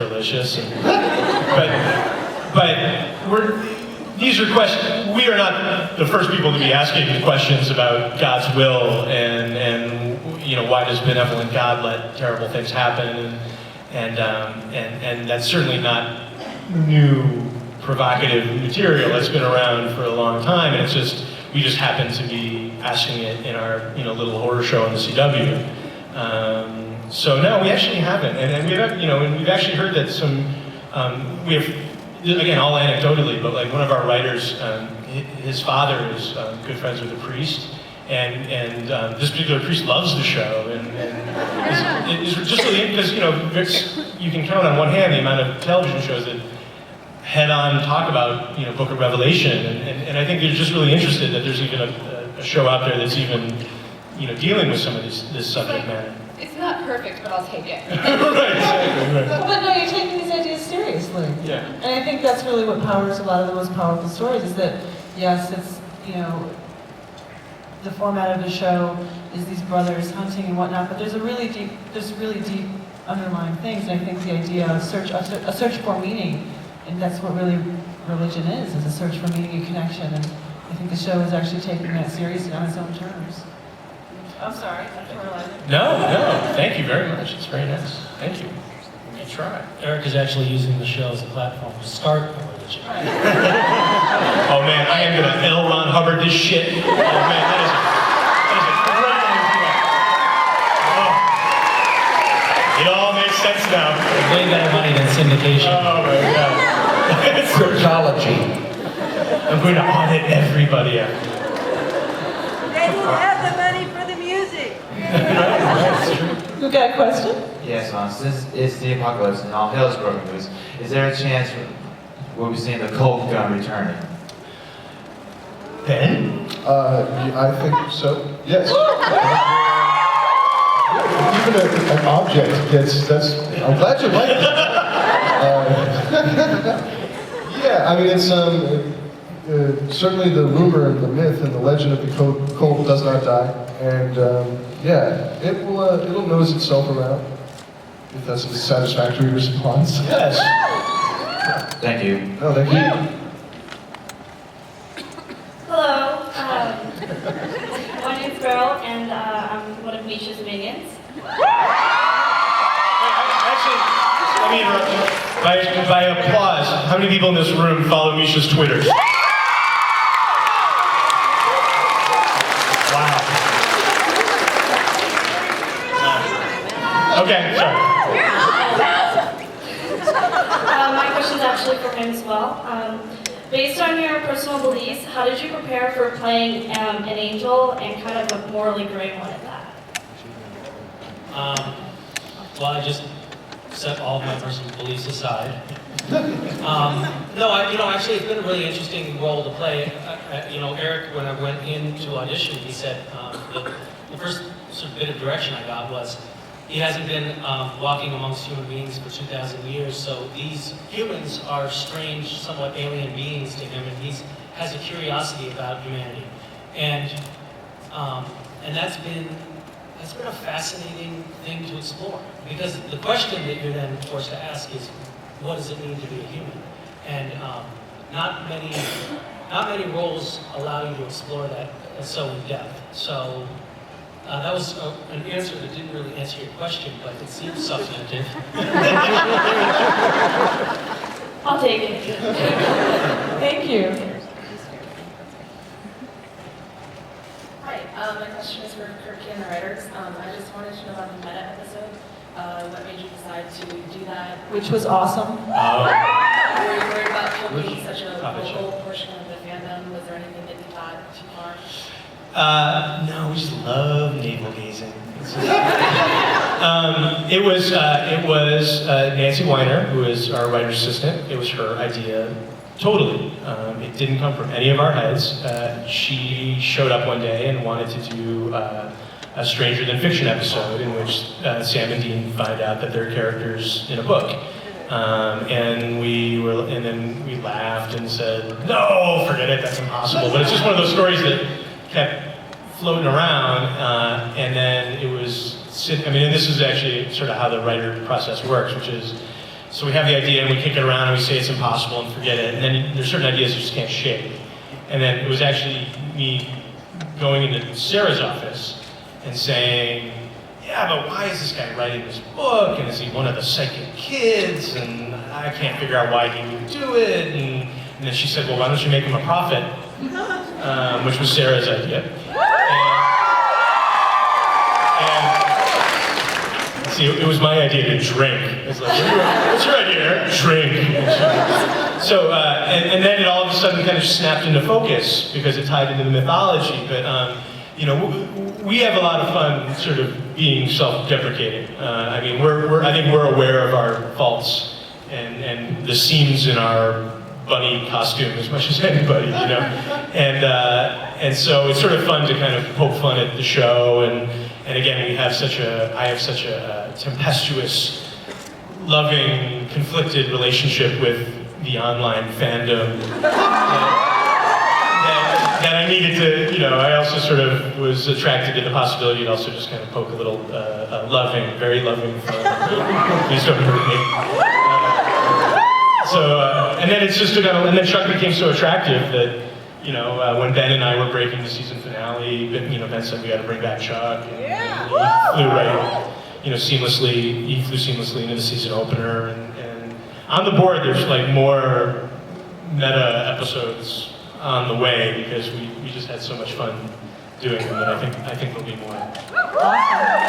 delicious. These are questions. We are not the first people to be asking questions about God's will and why does benevolent God let terrible things happen, and that's certainly not new provocative material. That's been around for a long time, and we just happen to be asking it in our little horror show on the CW. So no, we actually haven't, and we've actually heard that some we have, again, all anecdotally, but like one of our writers, his father is good friends with a priest, and this particular priest loves the show, and is just really, because you can count on one hand the amount of television shows that head-on talk about Book of Revelation, and I think they're just really interested that there's even a show out there that's even dealing with some of this subject matter. It's not perfect, but I'll take it. Right, exactly, right. But no, you're taking these ideas seriously. Yeah. And I think that's really what powers a lot of the most powerful stories, is that, yes, it's, the format of the show is these brothers hunting and whatnot, but there's really deep underlying things, and I think the idea of a search for meaning, and that's what really religion is a search for meaning and connection, and I think the show is actually taking that seriously on its own terms. I'm sorry, No, thank you very much. It's very nice. Thank you. Good try. Eric is actually using the show as a platform to start a religion. Oh man, I am gonna L. Ron Hubbard this shit. Oh man, that is a great idea. Oh. It all makes sense now. Way better money than syndication. Oh my god. Cryptology. I'm going to audit everybody out. They will have the money for the music. You got a question? Yes, since it's the apocalypse and all hell is broken loose, is there a chance we'll be seeing the cult gun returning? Ben? I think so. Yes. Even an object gets. I'm glad you like it. Yeah, I mean it's certainly the rumor and the myth and the legend of the cult does not die, and it'll nose itself around. If that's a satisfactory response. Yes. Thank you. No, thank you. Hello, my name's Beryl, and I'm one of Misha's minions. Actually, let me interrupt you. By applause, how many people in this room follow Misha's Twitter? Wow. Okay, sorry. My question's actually for him as well. Based on your personal beliefs, how did you prepare for playing an angel and kind of a morally gray one at that? Well, I just set all of my personal beliefs aside. Actually, it's been a really interesting role to play. Eric, when I went in to audition, he said the first sort of bit of direction I got was he hasn't been walking amongst human beings for 2,000 years, so these humans are strange, somewhat alien beings to him, and he has a curiosity about humanity, and that's been a fascinating thing to explore, because the question that you're then forced to ask is, what does it mean to be a human? And not many roles allow you to explore that so in depth. So that was an answer that didn't really answer your question, but it seems substantive. I'll take it. Thank you. Hi, my question is for Kripke and the writers. I just wanted to know about the meta episode. What made you decide to do that? Which was awesome. Were you worried about killing such a vocal portion of the fandom? Was there anything that you thought too far? No, we just love navel gazing. It was Nancy Weiner, who is our writer's assistant. It was her idea, totally. It didn't come from any of our heads. She showed up one day and wanted to do a Stranger Than Fiction episode in which Sam and Dean find out that they're characters in a book. And then we laughed and said, no, forget it, that's impossible. But it's just one of those stories that kept floating around, and then it was, and this is actually sort of how the writer process works, which is So we have the idea and we kick it around and we say it's impossible and forget it. And then there's certain ideas you just can't shake. And then it was actually me going into Sera's office and saying, yeah, but why is this guy writing this book? And is he one of the psychic kids? And I can't figure out why he would do it. And then she said, well, why don't you make him a prophet? Which was Sera's idea. And see, it was my idea to drink. It's like, what's your idea, Eric? Drink. So, and then it all of a sudden kind of snapped into focus because it tied into the mythology. But, you know, we have a lot of fun sort of being self-deprecating. I mean, I think we're aware of our faults and the seams in our bunny costume as much as anybody, you know? And so it's sort of fun to kind of poke fun at the show. And again, I have such a tempestuous, loving, conflicted relationship with the online fandom that I needed to, you know, I also sort of was attracted to the possibility to also just kind of poke a little loving, very loving fun. Please don't hurt me. And then it's just kind of, and then Chuck became so attractive that, you know, when Ben and I were breaking the season finale, you know, Ben said we got to bring back Chuck. And he flew right, you know, seamlessly. He flew seamlessly into the season opener. And on the board, there's like more meta episodes on the way because we just had so much fun doing them. And I think there'll be more. Awesome.